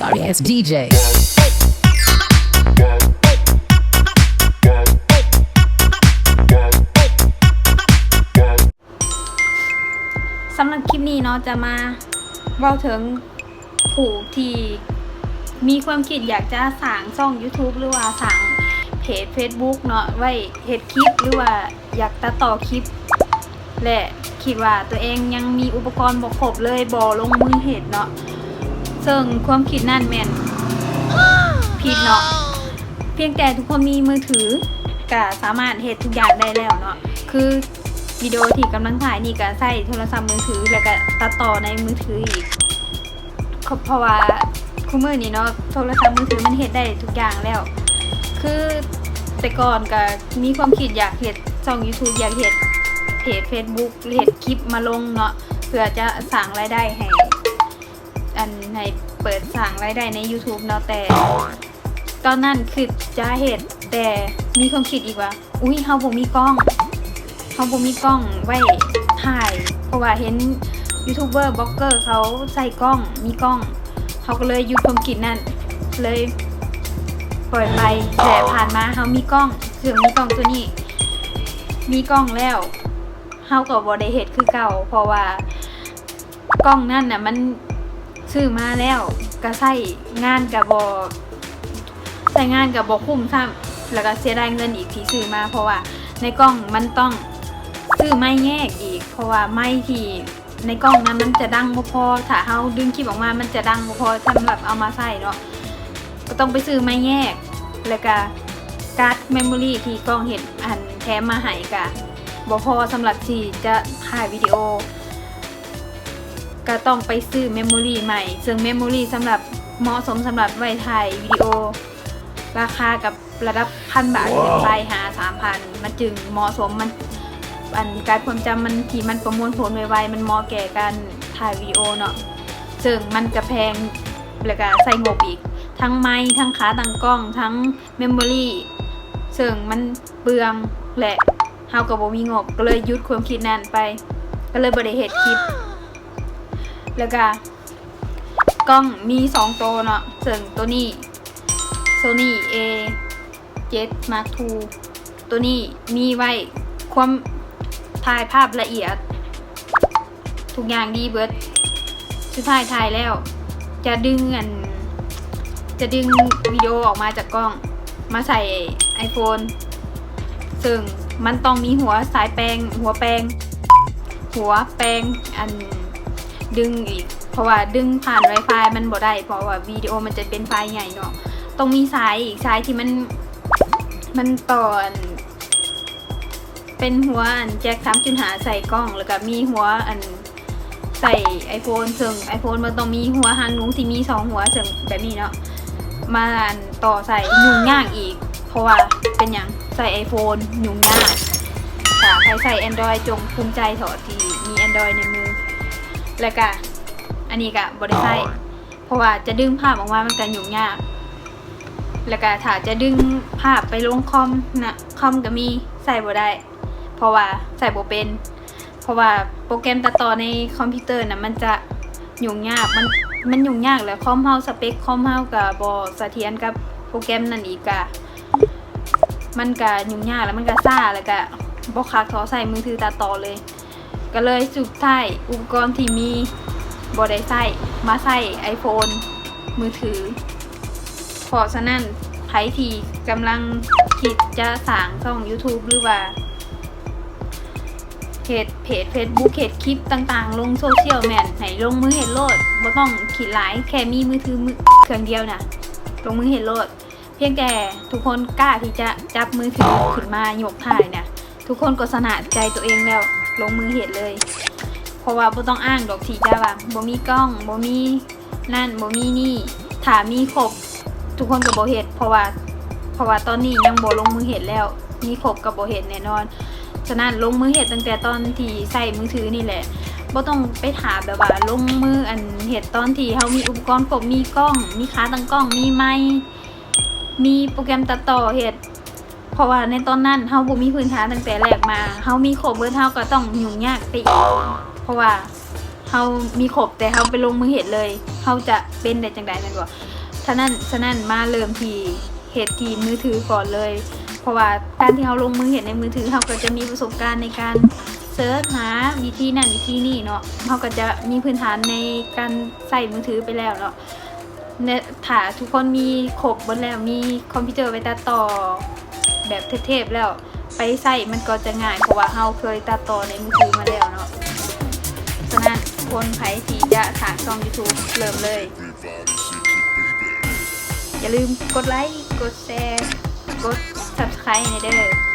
sorry ass DJ สำหรับคลิปนี้เนาะจะมาเว้าถึงผู้ที่มีความคิดอยากจะสร้างช่อง YouTube หรือว่าสร้างเพจ Facebook เนาะไว้เฮ็ดคลิปหรือว่าอยากตัดต่อคลิปและคิดว่าตัวเองยังมีอุปกรณ์บ่ครบเลยบ่ลงมือเฮ็ดเนาะซึ่งความคิดนั่นแม่นผิดเนาะเพียงแต่ทุกคนมีมือถือก็สามารถเฮ็ดทุกอย่างได้แล้วเนาะคือวิดีโอที่กำลังถ่ายนี่ก็ใช้โทรศัพท์มือถือแล้วก็ตัดต่อในมือถืออีกเพราะว่าคู่มือนี้เนาะโทรศัพท์มือถือมันเฮ็ดได้ทุกอย่างแล้วคือแต่ก่อนก็มีความคิดอยากเฮ็ดช่อง YouTube อยากเฮ็ดเพจ Facebook เฮ็ดคลิปมาลงเนาะเพื่อจะสร้างรายได้ให้ให้เปิดสร้างรายได้ใน YouTube เนาะแต่ตอนนั้นคือจะเฮ็ดแต่มีความคิดอีกว่าอุ๊ยเฮาบ่มีกล้องไว้ถ่ายเพราะว่าเห็นยูทูบเบอร์บล็อกเกอร์เขาใส่กล้องมีกล้องเขาก็เลยหยุดความคิดนั่นเลยปล่อยไปแต่ผ่านมาเขามีกล้องถึงมีกล้องตัวนี้มีกล้องแล้วเขาก็บ่ได้เฮ็ดคือเก่าเพราะว่ากล้องนั่นน่ะมันซื้อมาแล้วก็ใช้งานก็บ่คุ้มซ้ำแล้วก็เสียดายเงินอีกที่ซื้อมาเพราะว่าในกล้องมันต้องซื้อไม้แยกอีกเพราะว่าไม้ที่ในกล้องนั้นมันจะดังบ่พอถ้าเฮาดึงคลิปออกมามันจะดังบ่พอสำหรับเอามาใส่เนาะก็ต้องไปซื้อไม้แยกแล้วก็การ์ดเมมโมรี่ที่กล้องเห็นแถมมาให้ก็บ่พอสำหรับที่จะถ่ายวิดีโอก็ต้องไปซื้อเมมโมรี่ใหม่ซึ่งเมมโมรี่สำหรับเหมาะสมสำหรับไว้ถ่ายวิดีโอราคากับระดับ1,000 บาทขึ้นไปหา 3,000 มันจึงเหมาะสมมันการความจำมันที่มันประมวลผลไวๆมันเหมาะแก่การถ่ายวิดีโอเนาะซึ่งมันกระแพงแล้วก็ใส่งบอีกทั้งไมค์ทั้งขาตั้งกล้องทั้งเมมโมรี่ซึ่งมันเปลืองและเฮาก็บ่มีงบก็เลยหยุดความคิดนั้นไปก็เลยบ่ได้เฮ็ดคลิปแล้วก็กล้องมี2ตัวเนาะซึ่งตัวนี้ Sony A7 Mark II ตัวนี้มีไว้ความถ่ายภาพละเอียดทุกอย่างดีเบิดสุดท้ายถ่ายแล้วจะดึงวิดีโอออกมาจากกล้องมาใส่ iPhone ซึ่งมันต้องมีหัวแปลงดึงอีกเพราะว่าดึงผ่าน Wi-Fi มันบ่ได้เพราะว่าวิดีโอมันจะเป็นไฟล์ใหญ่เนาะต้องมีสายอีกสายที่มันต่อเป็นหัวแจ็ค 3.5 ใส่กล้องแล้วก็มีหัวใส่ iPhone ซึ่ง iPhone มันต้องมีหัวหางหนูที่มี2หัวซึ่งแบบนี้เนาะมาต่อใส่ยุ่งยากอีกเพราะว่าเป็นอย่างใส่ iPhone ยุ่งยากถ้าใครใส่ Android จงภูมิใจเถอะที่มี Android ในมือแล้วก็อันนี้ก็บ่ได้ใช้เพราะว่าจะดึงภาพออกมามันก็ยุ่งยากแล้วก็ถ้าจะดึงภาพไปลงคอมนะคอมก็มีใส่บ่ได้เพราะว่าใส่บ่เป็นเพราะว่าโปรแกรมตัดต่อในคอมพิวเตอร์น่ะมันจะยุ่งยากมันยุ่งยากแล้วคอมเฮาสเปคคอมเฮาก็บ่เสถียรกับโปรแกรมนั่นอีกก็มันก็ยุ่งยากแล้วมันก็ช้าแล้วก็บ่คักเท่าใส่มือถือตัดต่อเลยก็เลยสุดท้ายอุปกรณ์ที่มีบ่ได้ใช้มาใช้ iPhone มือถือเพราะฉะนั้นใครที่กำลังคิดจะสร้างช่อง YouTube หรือว่าเพจ Facebook เฮ็ดคลิปต่างๆลงโซเชียลแม่นให้ลงมือเฮ็ดโลดบ่ต้องคิดหลายแค่มีมือถือเครื่องเดียวน่ะลงมือเฮ็ดโลดเพียงแต่ทุกคนกล้าที่จะจับมือถือขึ้นมายกถ่ายน่ะทุกคนก็สนะใจตัวเองแล้วลงมือเฮ็ดเลยเพราะว่าบ่ต้องอ้างดอกที่จะว่าบ่มีกล้องบ่มีนั่นบ่มีนี่ถ้ามีครบทุกคนก็บ่เฮ็ดเพราะว่าตอนนี้ยังบ่ลงมือเฮ็ดแล้วมีครบก็บ่เฮ็ดแน่นอนฉะนั้นลงมือเฮ็ดตั้งแต่ตอนที่ใส่มือถือนี่แหละบ่ต้องไปถามแบบว่าลงมือเฮ็ดตอนที่เฮามีอุปกรณ์ครบมีกล้องมีขาตั้งกล้องมีไมค์มีโปรแกรมตัดต่อเฮ็ดเพราะว่าในตอนนั้นเฮาบ่มีพื้นฐานตั้งแต่แรกมาเฮามีครบเบิดเฮาก็ต้องยุ่งยากไปอีกเพราะว่าเฮามีครบแต่เฮาไปลงมือเฮ็ดเลยเฮาจะเป็นได้จังได๋แม่นบ่ ฉะนั้นมาเริ่มที่เฮ็ดที่มือถือก่อนเลยเพราะว่าการที่เราลงมือเฮ็ดในมือถือเราก็จะมีประสบการณ์ในการเสิร์ชหาวิธีนั่นวิธีนี่เนาะเราก็จะมีพื้นฐานในการใส่มือถือไปแล้วเนาะเนี่ยถ้าทุกคนมีครบหมดแล้วมีคอมพิวเตอร์ไปตัดต่อแบบเทพๆแล้วไปใส่มันก็จะง่ายเพราะว่าเราเคยตัดต่อในมือถือมาแล้วเนาะฉะนั้นคนไผที่จะสร้างช่อง YouTube เริ่มเลยอย่าลืมกดไลค์กดแชร์กด Subscribe ให้เด้อ